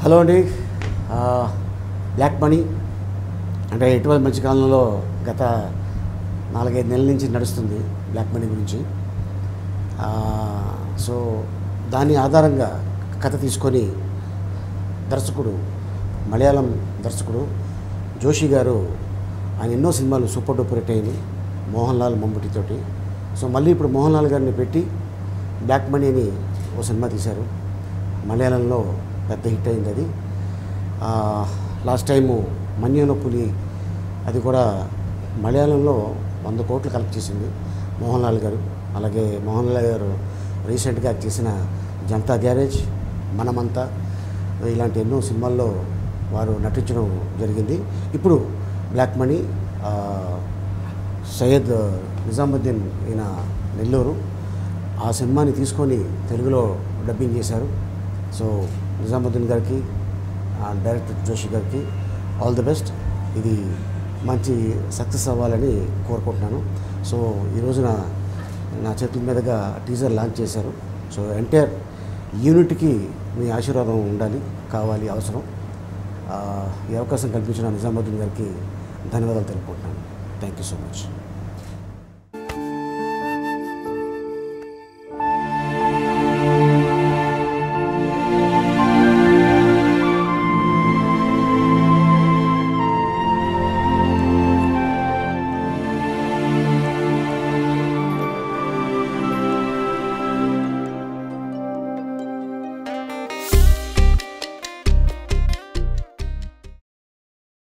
Hello అండి. Black money అంటే ఇటీవల మధ్య కాలంలో గత 4-5 నెలల నుంచి నడుస్తుంది బ్లాక్ మనీ గురించి. సో దాని ఆధారంగా కథ తీసుకొని దర్శకుడు మలయాళం దర్శకుడు జోషి గారు ఆయన ఎన్నో సినిమాలు సూపర్ డూపర్ హిట్ అయ్యాయి మోహన్ లాల్ మమ్ముటితోటి. సో మళ్ళీ ఇప్పుడు మోహన్ లాల్ గారిని పెట్టి బ్లాక్ మనీ అని ఓ సినిమా తీశారు. మలయాళంలో పెద్ద హిట్ అయింది అది. లాస్ట్ టైము మన్యంలో పులి అది కూడా మలయాళంలో 100 కోట్లు కలెక్ట్ చేసింది మోహన్ లాల్ గారు. అలాగే మోహన్ లాల్ గారు రీసెంట్గా చేసిన జనతా గ్యారేజ్, మనమంతా ఇలాంటి ఎన్నో సినిమాల్లో వారు నటించడం జరిగింది. ఇప్పుడు బ్లాక్ మనీ సయ్యద్ నిజాముద్దీన్ ఈయన నెల్లూరు ఆ సినిమాని తీసుకొని తెలుగులో డబ్బింగ్ చేశారు. సో నిజాముద్దీన్ గారికి, డైరెక్టర్ జోషి గారికి ఆల్ ది బెస్ట్. ఇది మంచి సక్సెస్ అవ్వాలని కోరుకుంటున్నాను. సో ఈ రోజున నా చేతుల మీదుగా టీజర్ లాంచ్ చేశారు. సో ఎంటైర్ యూనిట్కి మీ ఆశీర్వాదం ఉండాలి, కావాలి, అవసరం. ఈ అవకాశం కల్పించిన నిజాముద్దీన్ గారికి ధన్యవాదాలు తెలుపుకుంటున్నాను. Thank you so much.